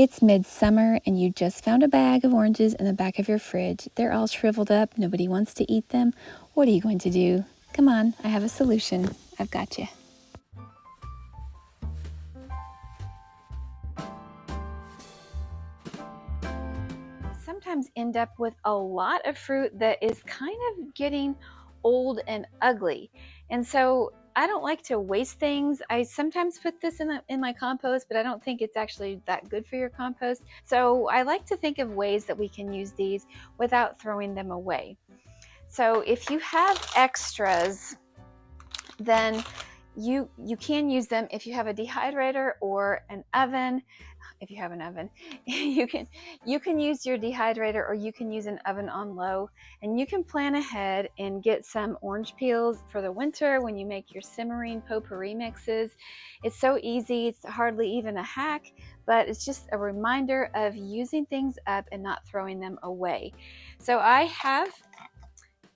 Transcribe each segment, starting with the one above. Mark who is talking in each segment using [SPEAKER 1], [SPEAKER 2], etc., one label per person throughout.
[SPEAKER 1] It's midsummer and you just found a bag of oranges in the back of your fridge. They're all shriveled up. Nobody wants to eat them. What are you going to do? Come on, I have a solution. I've got you. Sometimes end up with a lot of fruit that is kind of getting old and ugly. And so I don't like to waste things. I sometimes put this in my compost, but I don't think it's actually that good for your compost. So I like to think of ways that we can use these without throwing them away. So if you have extras, then you can use them. If you have a dehydrator or an oven, if you have an oven, you can use your dehydrator, or you can use an oven on low, and you can plan ahead and get some orange peels for the winter when you make your simmering potpourri mixes. It's so easy. It's hardly even a hack, but it's just a reminder of using things up and not throwing them away. So I have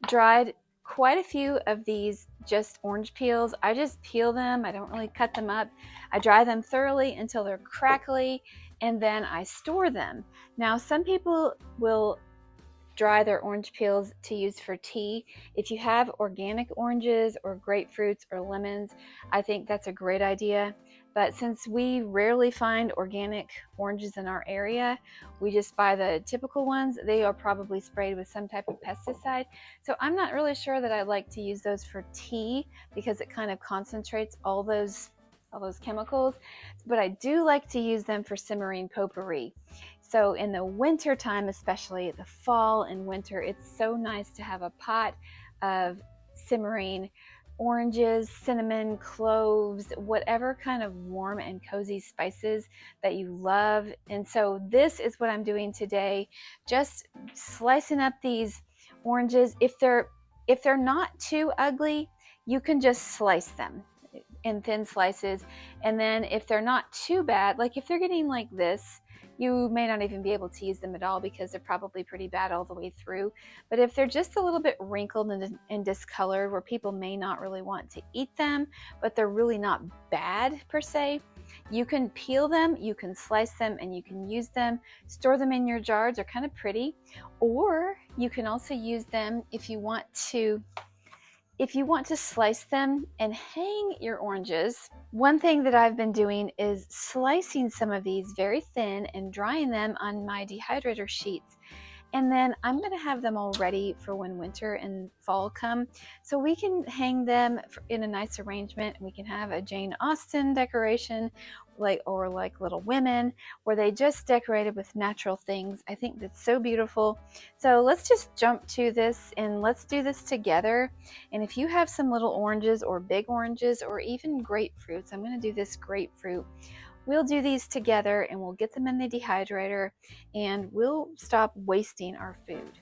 [SPEAKER 1] dried quite a few of these just orange peels. I just peel them. I don't really cut them up. I dry them thoroughly until they're crackly, and then I store them. Now, some people will dry their orange peels to use for tea. If you have organic oranges or grapefruits or lemons, I think that's a great idea. But since we rarely find organic oranges in our area, we just buy the typical ones. They are probably sprayed with some type of pesticide. So I'm not really sure that I like to use those for tea, because it kind of concentrates all those chemicals. But I do like to use them for simmering potpourri. So in the winter time, especially the fall and winter, it's so nice to have a pot of simmering oranges, cinnamon, cloves, whatever kind of warm and cozy spices that you love. And so this is what I'm doing today, just slicing up these oranges. If they're not too ugly, you can just slice them in thin slices. And then if they're not too bad, like if they're getting like this, you may not even be able to use them at all, because they're probably pretty bad all the way through. But if they're just a little bit wrinkled and discolored, where people may not really want to eat them, but they're really not bad per se, you can peel them, you can slice them, and you can use them. Store them in your jars. They're kind of pretty. Or you can also use them if you want to slice them and hang your oranges. One thing that I've been doing is slicing some of these very thin and drying them on my dehydrator sheets. And then I'm going to have them all ready for when winter and fall come, so we can hang them in a nice arrangement. We can have a Jane Austen decoration, like Little Women, where they just decorated with natural things. I think that's so beautiful. So let's just jump to this and let's do this together. And if you have some little oranges or big oranges or even grapefruits, I'm going to do this grapefruit. We'll do these together and we'll get them in the dehydrator, and we'll stop wasting our food.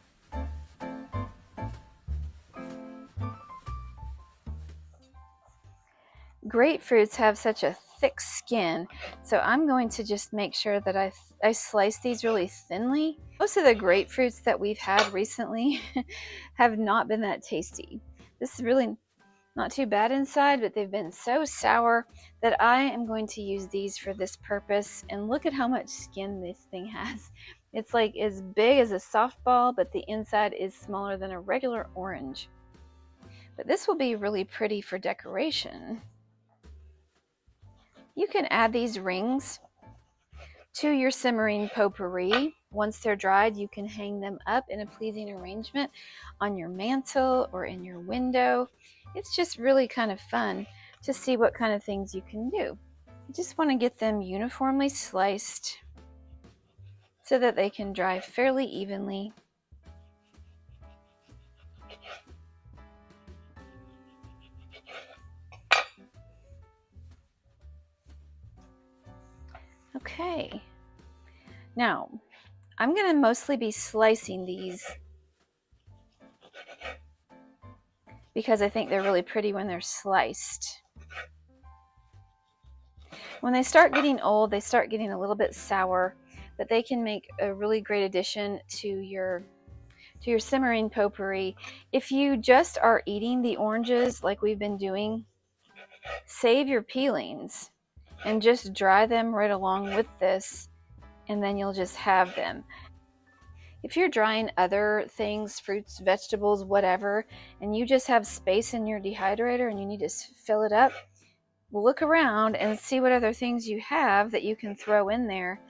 [SPEAKER 1] Grapefruits have such a thick skin, so I'm going to just make sure that I slice these really thinly. Most of the grapefruits that we've had recently have not been that tasty. This is really not too bad inside, but they've been so sour that I am going to use these for this purpose. And look at how much skin this thing has. It's like as big as a softball, but the inside is smaller than a regular orange. But this will be really pretty for decoration. You can add these rings to your simmering potpourri. Once they're dried, you can hang them up in a pleasing arrangement on your mantle or in your window. It's just really kind of fun to see what kind of things you can do. You just want to get them uniformly sliced so that they can dry fairly evenly. Okay, now I'm going to mostly be slicing these because I think they're really pretty when they're sliced. When they start getting old, they start getting a little bit sour, but they can make a really great addition to your simmering potpourri. If you just are eating the oranges like we've been doing, save your peelings and just dry them right along with this, and then you'll just have them. If you're drying other things, fruits, vegetables, whatever, and you just have space in your dehydrator and you need to fill it up, look around and see what other things you have that you can throw in there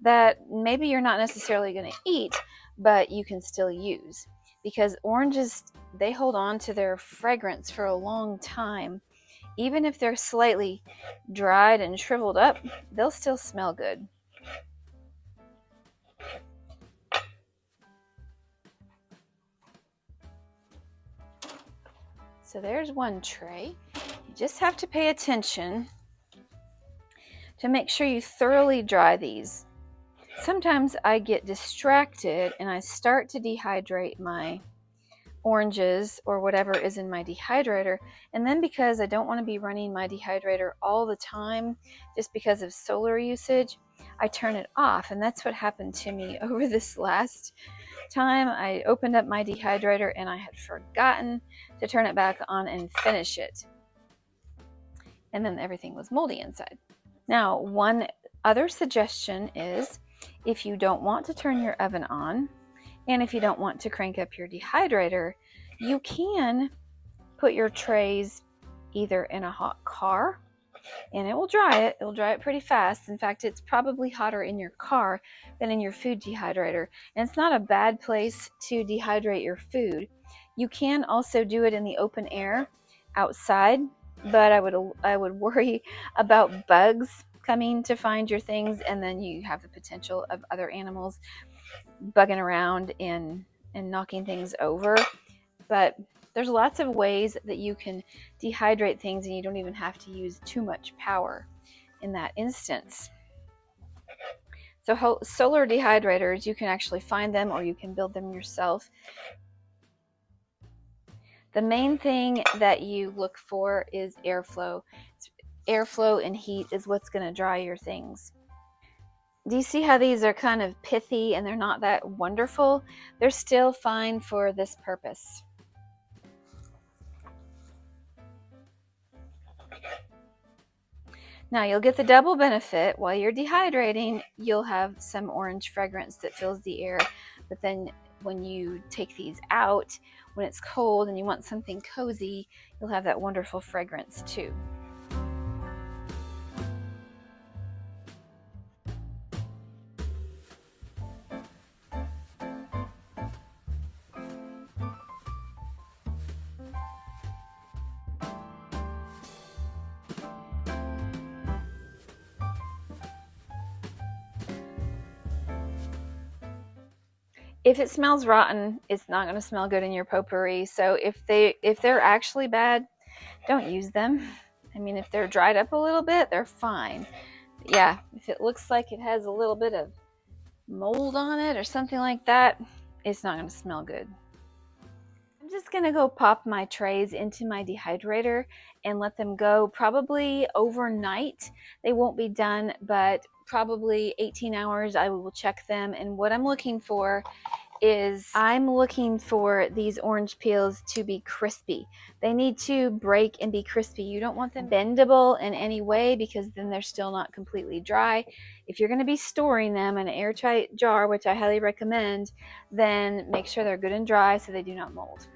[SPEAKER 1] that maybe you're not necessarily going to eat, but you can still use. Because oranges, they hold on to their fragrance for a long time. Even if they're slightly dried and shriveled up, they'll still smell good. So there's one tray. You just have to pay attention to make sure you thoroughly dry these. Sometimes I get distracted and I start to dehydrate my oranges or whatever is in my dehydrator, and then because I don't want to be running my dehydrator all the time just because of solar usage, I turn it off. And that's what happened to me over this last time. I opened up my dehydrator and I had forgotten to turn it back on and finish it, and then everything was moldy inside. Now, one other suggestion is, if you don't want to turn your oven on and if you don't want to crank up your dehydrator, you can put your trays either in a hot car, and it will dry it. It'll dry it pretty fast. In fact, it's probably hotter in your car than in your food dehydrator. And it's not a bad place to dehydrate your food. You can also do it in the open air outside, but I would worry about bugs coming to find your things, and then you have the potential of other animals bugging around and knocking things over. But there's lots of ways that you can dehydrate things, and you don't even have to use too much power in that instance. So solar dehydrators, you can actually find them or you can build them yourself. The main thing that you look for is airflow. Airflow and heat is what's going to dry your things. Do you see how these are kind of pithy and they're not that wonderful? They're still fine for this purpose. Now you'll get the double benefit. While you're dehydrating, you'll have some orange fragrance that fills the air, but then when you take these out, when it's cold and you want something cozy, you'll have that wonderful fragrance too. If it smells rotten, it's not going to smell good in your potpourri. So if they're actually bad, don't use them. I mean, if they're dried up a little bit, they're fine. But yeah, if it looks like it has a little bit of mold on it or something like that, it's not going to smell good. I'm just going to go pop my trays into my dehydrator and let them go probably overnight. They won't be done, but probably 18 hours I will check them. And what I'm looking for is these orange peels to be crispy. They need to break and be crispy. You don't want them bendable in any way, because then they're still not completely dry. If you're going to be storing them in an airtight jar, which I highly recommend, then make sure they're good and dry so they do not mold.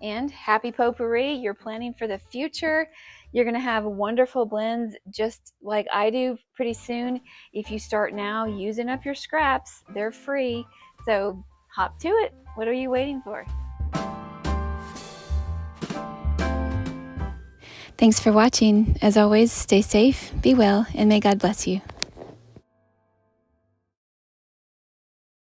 [SPEAKER 1] And happy potpourri. You're planning for the future. You're going to have wonderful blends just like I do pretty soon. If you start now using up your scraps, they're free. So hop to it. What are you waiting for? Thanks for watching. As always, stay safe, be well, and may God bless you.